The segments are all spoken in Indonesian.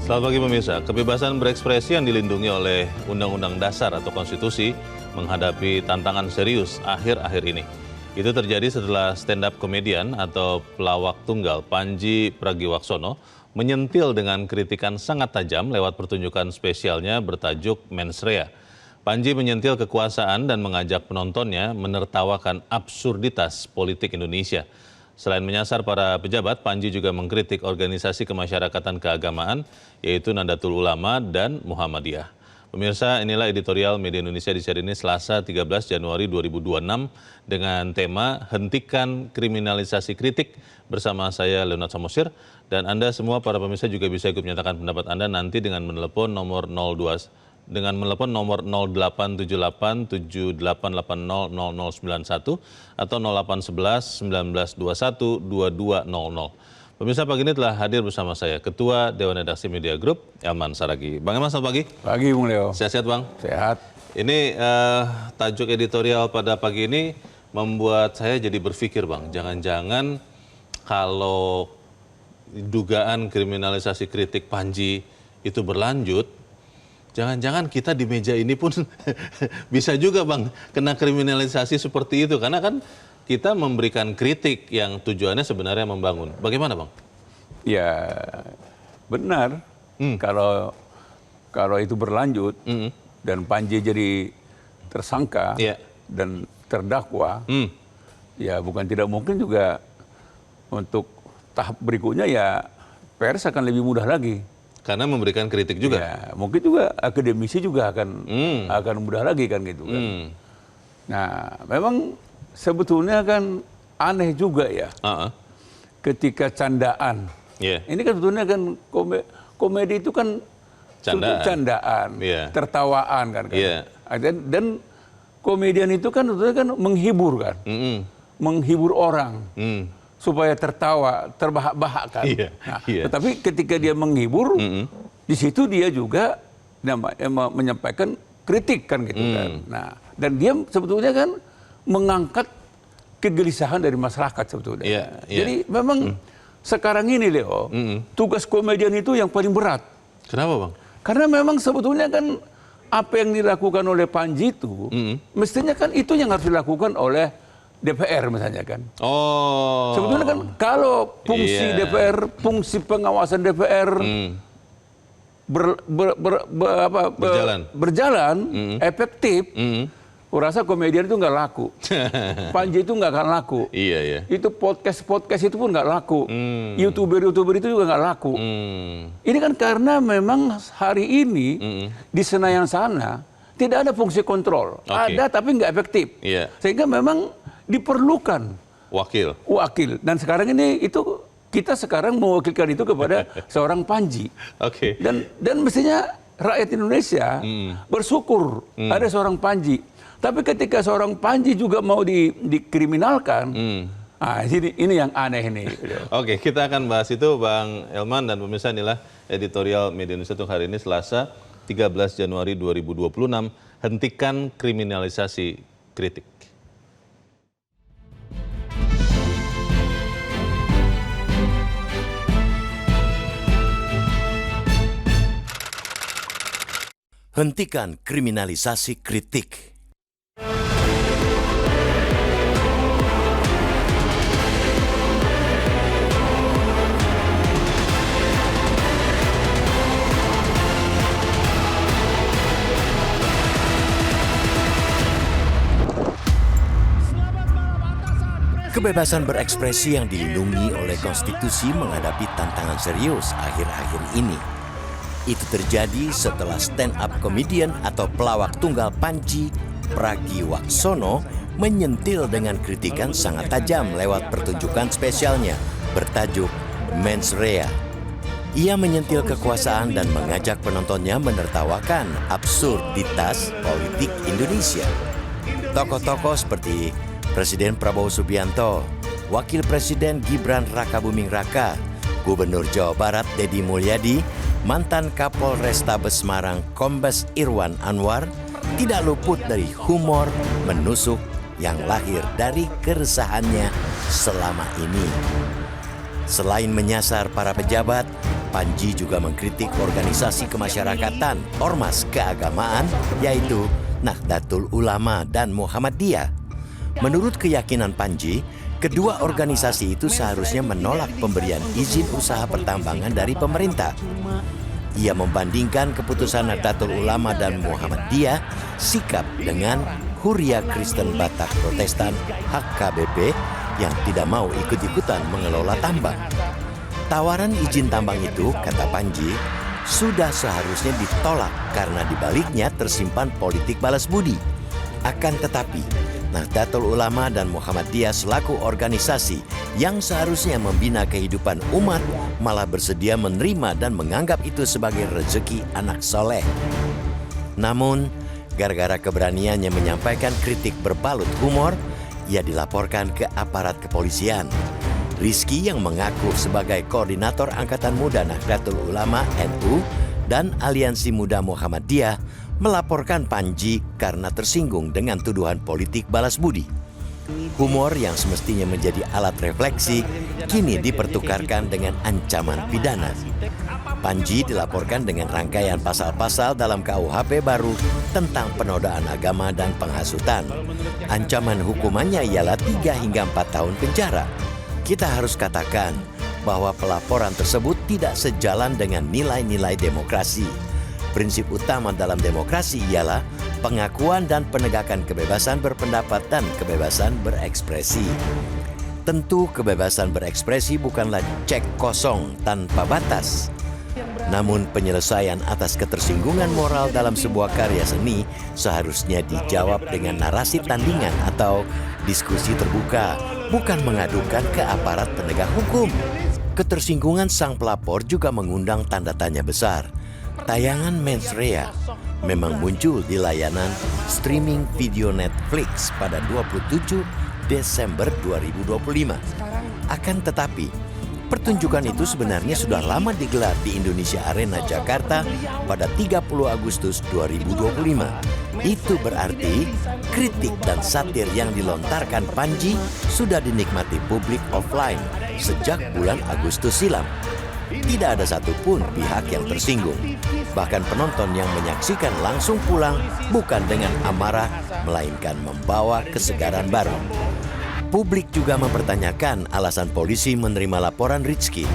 Selamat pagi pemirsa. Kebebasan berekspresi yang dilindungi oleh Undang-Undang Dasar atau Konstitusi menghadapi tantangan serius akhir-akhir ini. Itu terjadi setelah stand-up komedian atau pelawak tunggal Panji Pragiwaksono menyentil dengan kritikan sangat tajam lewat pertunjukan spesialnya bertajuk Mens Rea. Panji menyentil kekuasaan dan mengajak penontonnya menertawakan absurditas politik Indonesia. Selain menyasar para pejabat, Panji juga mengkritik organisasi kemasyarakatan keagamaan, yaitu Nahdlatul Ulama dan Muhammadiyah. Pemirsa, inilah editorial Media Indonesia di seri ini Selasa 13 Januari 2026 dengan tema Hentikan Kriminalisasi Kritik bersama saya Leonard Samosir. Dan Anda semua para pemirsa juga bisa ikut menyatakan pendapat Anda nanti dengan menelepon nomor 0878-7880-0091 atau 0811-1921-2200. Pemirsa, pagi ini telah hadir bersama saya Ketua Dewan Redaksi Media Group, Elman Saragih. Bang Elman, selamat pagi. Pagi, Bung Leo. Sehat-sehat, Bang? Sehat. Ini tajuk editorial pada pagi ini membuat saya jadi berpikir, Bang. Jangan-jangan kalau dugaan kriminalisasi kritik Panji itu berlanjut, jangan-jangan kita di meja ini pun bisa juga, Bang, kena kriminalisasi seperti itu. Karena kan kita memberikan kritik yang tujuannya sebenarnya membangun. Bagaimana, Bang? Ya, benar. Kalau itu berlanjut dan Panji jadi tersangka dan terdakwa, ya bukan tidak mungkin juga untuk tahap berikutnya ya pers akan lebih mudah lagi. Karena memberikan kritik juga. Ya, mungkin juga akademisi juga akan mudah lagi kan gitu kan. Nah, memang sebetulnya kan aneh juga ya. Ketika candaan. Ini kan sebetulnya kan komedi itu kan candaan, tertawaan kan. Dan komedian itu kan sebetulnya kan menghibur kan. Menghibur orang. Supaya tertawa, terbahak-bahak kan. Tetapi ketika dia menghibur, di situ dia juga menyampaikan kritik kan gitu kan. Nah, dan dia sebetulnya kan mengangkat kegelisahan dari masyarakat sebetulnya. Jadi memang sekarang ini Leo, tugas komedian itu yang paling berat. Kenapa, Bang? Karena memang sebetulnya kan apa yang dilakukan oleh Panji itu, mestinya kan itu yang harus dilakukan oleh DPR misalnya kan. Sebetulnya kan kalau fungsi DPR, fungsi pengawasan DPR berjalan efektif, kurasa komedian itu nggak laku. Panji itu nggak akan laku. Itu podcast itu pun nggak laku. YouTuber itu juga nggak laku. Ini kan karena memang hari ini di Senayan sana tidak ada fungsi kontrol. Ada tapi nggak efektif. Sehingga memang diperlukan wakil. Dan sekarang ini itu kita sekarang mewakilkan itu kepada seorang Panji. Dan mestinya rakyat Indonesia bersyukur ada seorang Panji. Tapi ketika seorang Panji juga mau dikriminalkan, ini yang aneh ini. Kita akan bahas itu, Bang Elman, dan pemirsa, inilah editorial Media Indonesia untuk hari ini Selasa 13 Januari 2026. Hentikan kriminalisasi kritik. Hentikan kriminalisasi kritik. Kebebasan berekspresi yang dilindungi oleh konstitusi menghadapi tantangan serius akhir-akhir ini. Itu terjadi setelah stand-up komedian atau pelawak tunggal Panji Pragiwaksono menyentil dengan kritikan sangat tajam lewat pertunjukan spesialnya bertajuk Mens Rea. Ia menyentil kekuasaan dan mengajak penontonnya menertawakan absurditas politik Indonesia. Tokoh-tokoh seperti Presiden Prabowo Subianto, Wakil Presiden Gibran Rakabuming Raka, Gubernur Jawa Barat Deddy Mulyadi, mantan Kapolrestabes Semarang Kombes Irwan Anwar tidak luput dari humor menusuk yang lahir dari keresahannya selama ini. Selain menyasar para pejabat, Panji juga mengkritik organisasi kemasyarakatan, ormas keagamaan, yaitu Nahdlatul Ulama dan Muhammadiyah. Menurut keyakinan Panji, kedua organisasi itu seharusnya menolak pemberian izin usaha pertambangan dari pemerintah. Ia membandingkan keputusan Nahdlatul Ulama dan Muhammadiyah sikap dengan Huria Kristen Batak Protestan HKBP yang tidak mau ikut-ikutan mengelola tambang. Tawaran izin tambang itu, kata Panji, sudah seharusnya ditolak karena di baliknya tersimpan politik balas budi. Akan tetapi, Nahdlatul Ulama dan Muhammadiyah selaku organisasi yang seharusnya membina kehidupan umat malah bersedia menerima dan menganggap itu sebagai rezeki anak soleh. Namun, gara-gara keberaniannya menyampaikan kritik berbalut humor, ia dilaporkan ke aparat kepolisian. Rizky yang mengaku sebagai koordinator Angkatan Muda Nahdlatul Ulama NU dan Aliansi Muda Muhammadiyah melaporkan Panji karena tersinggung dengan tuduhan politik balas budi. Humor yang semestinya menjadi alat refleksi kini dipertukarkan dengan ancaman pidana. Panji dilaporkan dengan rangkaian pasal-pasal dalam KUHP baru tentang penodaan agama dan penghasutan. Ancaman hukumannya ialah 3 hingga 4 tahun penjara. Kita harus katakan bahwa pelaporan tersebut tidak sejalan dengan nilai-nilai demokrasi. Prinsip utama dalam demokrasi ialah pengakuan dan penegakan kebebasan berpendapat dan kebebasan berekspresi. Tentu kebebasan berekspresi bukanlah cek kosong tanpa batas. Namun penyelesaian atas ketersinggungan moral dalam sebuah karya seni seharusnya dijawab dengan narasi tandingan atau diskusi terbuka, bukan mengadukan ke aparat penegak hukum. Ketersinggungan sang pelapor juga mengundang tanda tanya besar. Tayangan Mens Rea memang muncul di layanan streaming video Netflix pada 27 Desember 2025. Akan tetapi, pertunjukan itu sebenarnya sudah lama digelar di Indonesia Arena Jakarta pada 30 Agustus 2025. Itu berarti kritik dan satir yang dilontarkan Panji sudah dinikmati publik offline sejak bulan Agustus silam. Tidak ada satupun pihak yang tersinggung. Bahkan penonton yang menyaksikan langsung pulang bukan dengan amarah, melainkan membawa kesegaran baru. Publik juga mempertanyakan alasan polisi menerima laporan Rizky.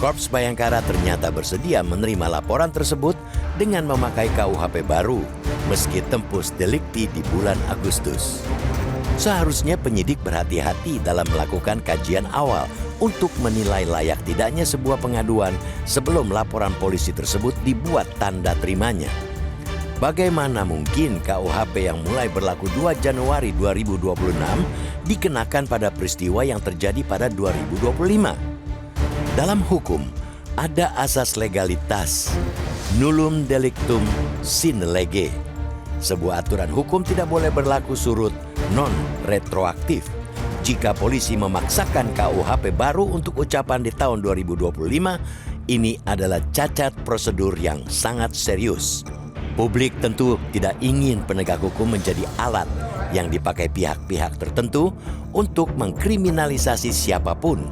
Korps Bayangkara ternyata bersedia menerima laporan tersebut dengan memakai KUHP baru, meski tempus delikti di bulan Agustus. Seharusnya penyidik berhati-hati dalam melakukan kajian awal untuk menilai layak tidaknya sebuah pengaduan sebelum laporan polisi tersebut dibuat tanda terimanya. Bagaimana mungkin KUHP yang mulai berlaku 2 Januari 2026 dikenakan pada peristiwa yang terjadi pada 2025? Dalam hukum, ada asas legalitas, nullum delictum sine lege. Sebuah aturan hukum tidak boleh berlaku surut non-retroaktif. Jika polisi memaksakan KUHP baru untuk ucapan di tahun 2025, ini adalah cacat prosedur yang sangat serius. Publik tentu tidak ingin penegak hukum menjadi alat yang dipakai pihak-pihak tertentu untuk mengkriminalisasi siapapun.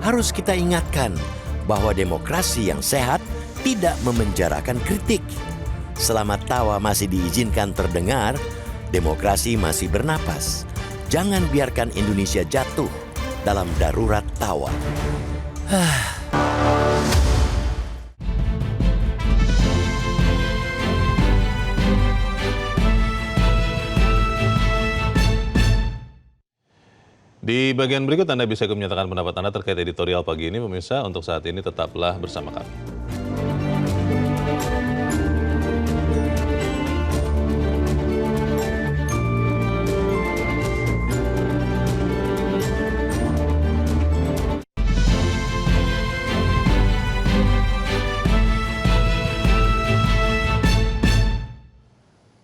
Harus kita ingatkan bahwa demokrasi yang sehat tidak memenjarakan kritik. Selama tawa masih diizinkan terdengar, demokrasi masih bernapas. Jangan biarkan Indonesia jatuh dalam darurat tawa. Di bagian berikut Anda bisa menyatakan pendapat Anda terkait editorial pagi ini, pemirsa. Untuk saat ini tetaplah bersama kami.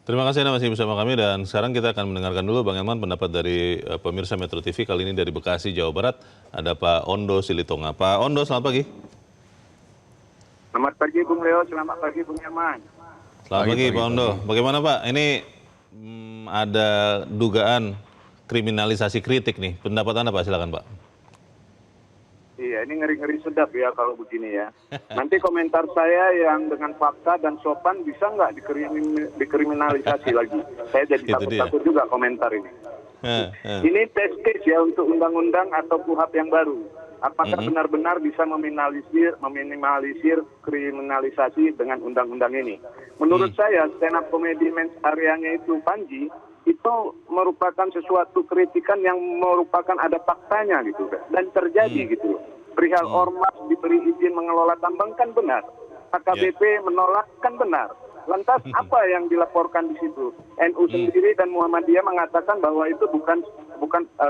Terima kasih Anda masih bersama kami dan sekarang kita akan mendengarkan dulu bagaimana pendapat dari pemirsa Metro TV kali ini dari Bekasi, Jawa Barat. Ada Pak Ondo Silitonga. Pak Ondo, selamat pagi. Selamat pagi Bung Leo, selamat pagi Bung Yaman. Selamat pagi Pak Ondo. Bagaimana Pak? Ini ada dugaan kriminalisasi kritik nih. Pendapat Anda Pak, silakan Pak. Iya, ini ngeri-ngeri sedap ya kalau begini ya. Nanti komentar saya yang dengan fakta dan sopan bisa nggak dikriminalisasi lagi? Saya jadi takut-takut juga komentar ini. Ini test case ya untuk undang-undang atau KUHP yang baru. Apakah benar-benar bisa meminimalisir kriminalisasi dengan undang-undang ini? Menurut saya, stand up comedy mens areanya itu Panji, itu merupakan sesuatu kritikan yang merupakan ada faktanya gitu dan terjadi gitu. Perihal ormas diberi izin mengelola tambang kan benar, HKBP menolak kan benar. Lantas apa yang dilaporkan di situ? NU sendiri dan Muhammadiyah mengatakan bahwa itu bukan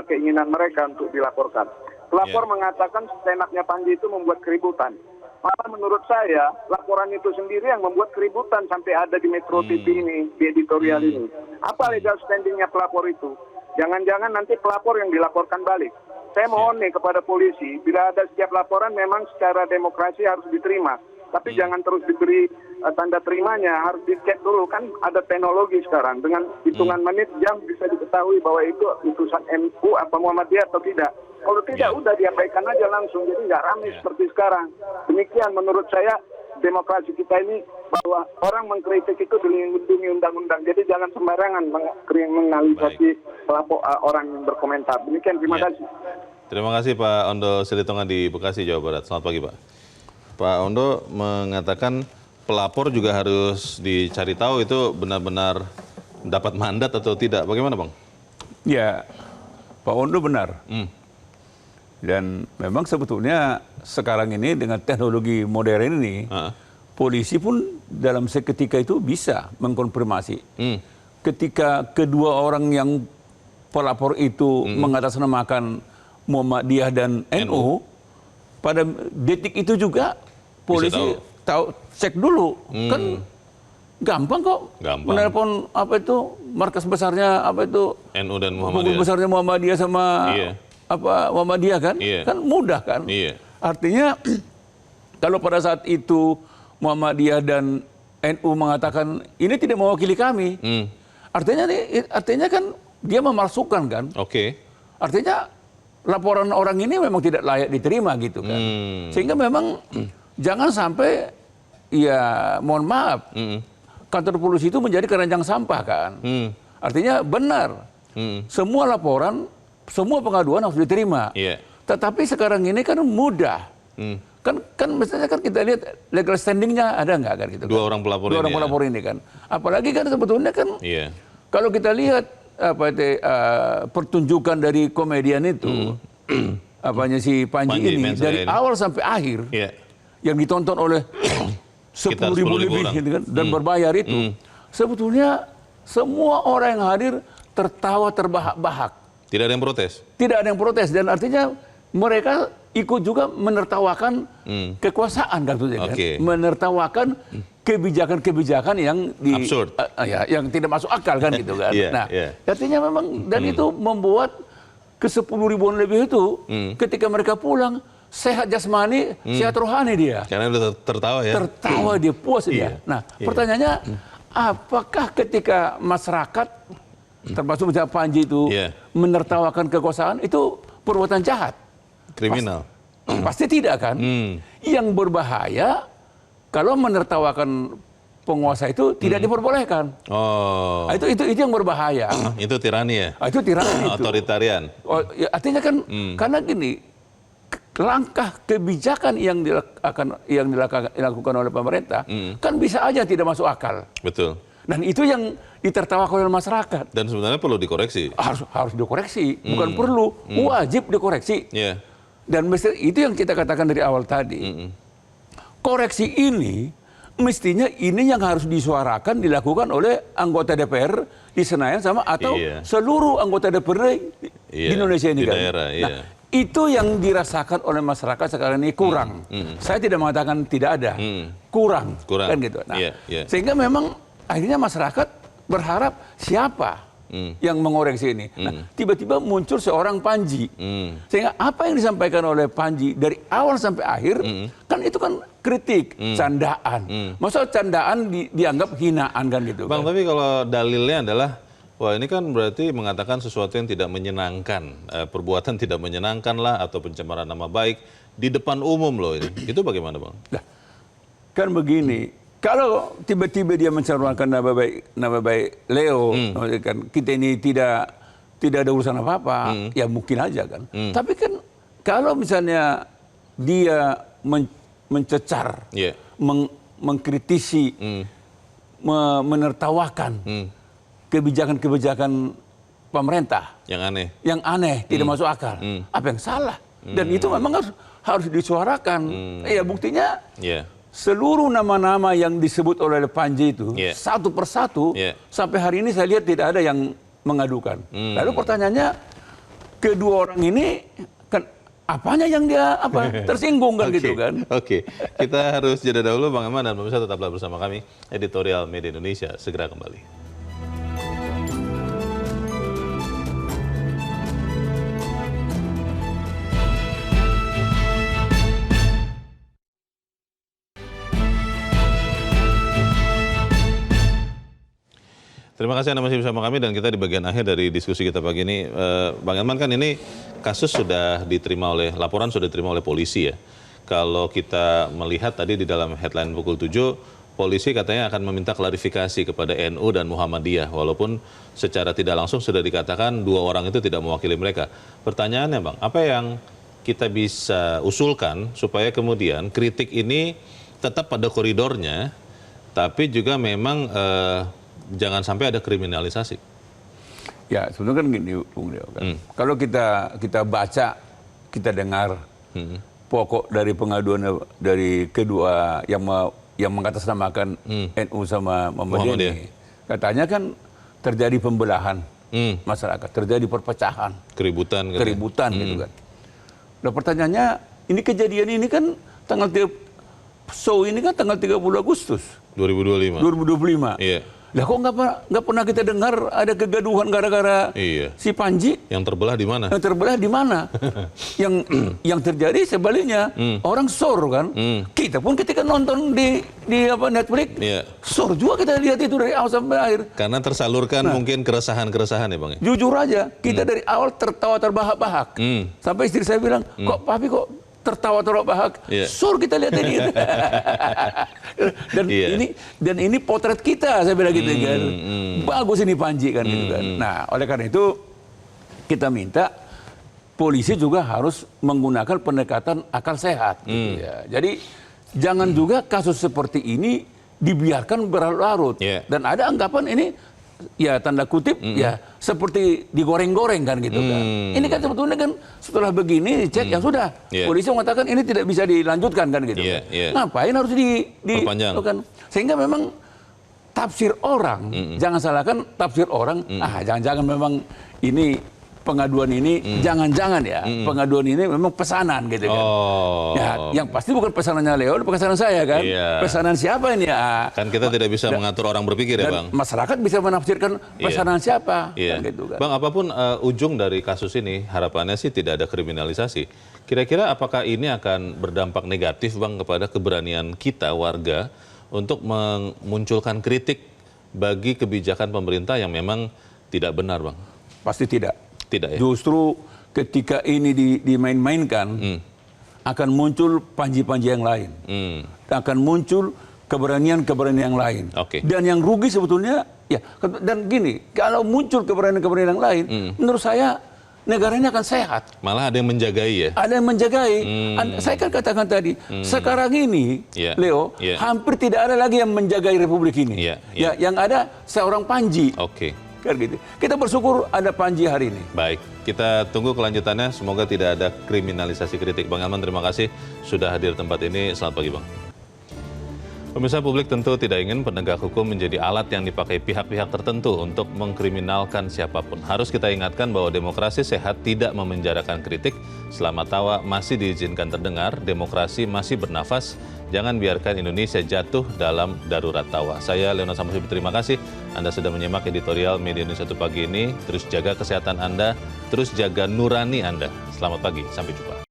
keinginan mereka untuk dilaporkan. Pelapor mengatakan stand up-nya Panji itu membuat keributan. Malah menurut saya, laporan itu sendiri yang membuat keributan sampai ada di Metro TV ini, di editorial ini. Apa legal standing-nya pelapor itu? Jangan-jangan nanti pelapor yang dilaporkan balik. Saya mohon nih kepada polisi, bila ada setiap laporan memang secara demokrasi harus diterima. Tapi jangan terus diberi tanda terimanya, harus dicek dulu. Kan ada teknologi sekarang, dengan hitungan menit, jam bisa diketahui bahwa itu utusan NU apa Muhammadiyah atau tidak. Kalau tidak, udah diabaikan aja langsung, jadi nggak ramai seperti sekarang. Demikian menurut saya demokrasi kita ini, bahwa orang mengkritik itu dilindungi undang-undang. Jadi jangan sembarangan mengkriminalisasi orang yang berkomentar. Demikian, terima kasih. Terima kasih Pak Ondo Silitonga di Bekasi, Jawa Barat. Selamat pagi Pak. Pak Ondo mengatakan pelapor juga harus dicari tahu itu benar-benar dapat mandat atau tidak. Bagaimana Bang? Ya, Pak Ondo benar. Dan memang sebetulnya sekarang ini dengan teknologi modern ini, polisi pun dalam seketika itu bisa mengkonfirmasi. Ketika kedua orang yang pelapor itu mengatasnamakan Muhammadiyah dan NU, pada detik itu juga polisi tahu cek dulu. Kan gampang kok. Menelpon apa itu markas besarnya apa itu NU dan Muhammadiyah. Besarnya Muhammadiyah sama Muhammadiyah kan? Kan mudah kan? Artinya kalau pada saat itu Muhammadiyah dan NU mengatakan ini tidak mewakili kami, artinya kan dia memalsukan kan? Artinya laporan orang ini memang tidak layak diterima gitu kan? Sehingga memang jangan sampai ya mohon maaf kantor polisi itu menjadi keranjang sampah kan? Artinya benar semua laporan, semua pengaduan harus diterima. Tetapi sekarang ini kan mudah. Kan misalnya kan kita lihat legal standingnya ada nggak kan gitu. Dua orang pelapor ini kan. Apalagi kan sebetulnya kan kalau kita lihat pertunjukan dari komedian itu, apanya si Panji ini dari awal sampai akhir yang ditonton oleh 10.000 lebih gitu kan, dan berbayar itu, sebetulnya semua orang yang hadir tertawa terbahak-bahak. Tidak ada yang protes? Tidak ada yang protes, dan artinya mereka ikut juga menertawakan kekuasaan kan, menertawakan kebijakan-kebijakan yang absurd, yang tidak masuk akal kan gitu kan. Artinya memang dan itu membuat ke 10.000 lebih itu ketika mereka pulang sehat jasmani, sehat rohani dia. Karena udah tertawa ya. Tertawa dia, puas dia. Nah, pertanyaannya apakah ketika masyarakat termasuk misalnya Panji itu menertawakan kekuasaan itu perbuatan jahat? Kriminal. Pasti tidak kan? Yang berbahaya kalau menertawakan penguasa itu tidak diperbolehkan. Itu yang berbahaya. Itu tirani ya? Itu tirani. Otoritarian. Artinya kan karena gini, langkah kebijakan yang dilakukan oleh pemerintah kan bisa aja tidak masuk akal. Betul. Dan itu yang ditertawakan oleh masyarakat. Dan sebenarnya perlu dikoreksi. Harus dikoreksi, bukan perlu, wajib dikoreksi. Dan itu yang kita katakan dari awal tadi. Koreksi ini mestinya ini yang harus disuarakan, dilakukan oleh anggota DPR di Senayan sama atau seluruh anggota DPR di Indonesia ini di kan. Daerah, nah, itu yang dirasakan oleh masyarakat sekarang ini kurang. Saya tidak mengatakan tidak ada, kurang. Kan gitu. Nah, sehingga memang akhirnya masyarakat berharap siapa yang mengoreksi ini. Nah, tiba-tiba muncul seorang Panji. Sehingga apa yang disampaikan oleh Panji dari awal sampai akhir, kan itu kan kritik, candaan. Masa candaan dianggap hinaan kan gitu. Bang, kan? tapi kalau dalilnya adalah Wah, ini kan berarti mengatakan sesuatu yang tidak menyenangkan, perbuatan tidak menyenangkan lah, atau pencemaran nama baik di depan umum loh ini. Itu bagaimana, Bang? Nah, kan begini, kalau tiba-tiba dia mencemarkan nama baik Leo, kan kita ini tidak ada urusan apa-apa, ya mungkin aja kan. Tapi kan kalau misalnya dia mencecar, mengkritisi, menertawakan kebijakan-kebijakan pemerintah yang aneh, tidak masuk akal, apa yang salah? Dan itu memang harus disuarakan. Ya buktinya seluruh nama-nama yang disebut oleh Panji itu satu persatu sampai hari ini saya lihat tidak ada yang mengadukan. Lalu pertanyaannya, kedua orang ini kan apanya yang dia tersinggung kan gitu kan? Oke, kita harus jeda dahulu, Bang Eman, dan pemirsa tetaplah bersama kami. Editorial Media Indonesia segera kembali. Terima kasih Anda masih bersama kami, dan kita di bagian akhir dari diskusi kita pagi ini. Bang Elman, kan ini kasus laporan sudah diterima oleh polisi ya. Kalau kita melihat tadi di dalam headline pukul 7, polisi katanya akan meminta klarifikasi kepada NU dan Muhammadiyah, walaupun secara tidak langsung sudah dikatakan dua orang itu tidak mewakili mereka. Pertanyaannya, Bang, apa yang kita bisa usulkan supaya kemudian kritik ini tetap pada koridornya, tapi juga memang jangan sampai ada kriminalisasi? Ya, sebetulnya kan gini, Bung Leo, kan. Kalau kita baca, kita dengar pokok dari pengaduan dari kedua yang mengatasnamakan NU sama Muhammadiyah ini, katanya kan terjadi pembelahan masyarakat, terjadi perpecahan, keributan gitu kan. Nah, pertanyaannya, ini kejadian ini kan tanggal 30 Agustus 2025. Iya. Lah kok nggak pernah kita dengar ada kegaduhan gara-gara si Panji? Yang terbelah di mana? Yang terbelah di mana? yang terjadi sebaliknya, orang sor kan. Kita pun ketika nonton di Netflix, sor juga kita lihat itu dari awal sampai akhir. Karena tersalurkan mungkin keresahan-keresahan ya, Bang. Jujur aja, kita dari awal tertawa terbahak-bahak. Sampai istri saya bilang, kok papi kok tertawa terbahak? Sur kita lihat ini. Dan ini potret kita, saya bilang gitu kan. Bagus ini Panji kan gitu kan. Nah, oleh karena itu kita minta polisi juga harus menggunakan pendekatan akal sehat. Gitu ya. Jadi jangan juga kasus seperti ini dibiarkan berlarut-larut. Dan ada anggapan ini, ya tanda kutip, ya seperti digoreng-goreng kan gitu kan. Ini kan sebetulnya kan setelah begini cek yang sudah, polisi mengatakan ini tidak bisa dilanjutkan kan gitu kan. Ngapain harus diperpanjang? Sehingga memang tafsir orang, jangan salahkan tafsir orang, jangan-jangan memang ini pengaduan ini, jangan-jangan ya, pengaduan ini memang pesanan gitu kan. Ya, yang pasti bukan pesanannya Leo, pesanan saya kan. Pesanan siapa ini ya? Kan kita tidak bisa mengatur orang berpikir ya, Bang. Masyarakat bisa menafsirkan pesanan siapa. Kan gitu kan. Bang, apapun ujung dari kasus ini, harapannya sih tidak ada kriminalisasi. Kira-kira apakah ini akan berdampak negatif, Bang, kepada keberanian kita warga untuk memunculkan kritik bagi kebijakan pemerintah yang memang tidak benar, Bang? Pasti tidak. Tidak ya? Justru ketika ini dimain-mainkan, akan muncul panji-panji yang lain. Akan muncul keberanian-keberanian yang lain. Dan yang rugi sebetulnya, ya, dan gini, kalau muncul keberanian-keberanian yang lain, menurut saya negara ini akan sehat. Malah ada yang menjagai ya? Ada yang menjagai. Saya kan katakan tadi, sekarang ini, Leo, hampir tidak ada lagi yang menjagai Republik ini. Ya, yang ada seorang Panji. Kan gitu. Kita bersyukur ada Panji hari ini. Baik, kita tunggu kelanjutannya. Semoga tidak ada kriminalisasi kritik. Bang Elman, terima kasih sudah hadir tempat ini. Selamat pagi, Bang. Pemirsa, publik tentu tidak ingin penegak hukum menjadi alat yang dipakai pihak-pihak tertentu untuk mengkriminalkan siapapun. Harus kita ingatkan bahwa demokrasi sehat tidak memenjarakan kritik. Selama tawa masih diizinkan terdengar, demokrasi masih bernafas. Jangan biarkan Indonesia jatuh dalam darurat tawa. Saya Leona Samudri, terima kasih Anda sudah menyimak editorial Media Indonesia pagi ini. Terus jaga kesehatan Anda, terus jaga nurani Anda. Selamat pagi, sampai jumpa.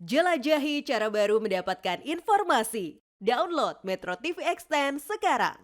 Jelajahi cara baru mendapatkan informasi. Download Metro TV Extend sekarang.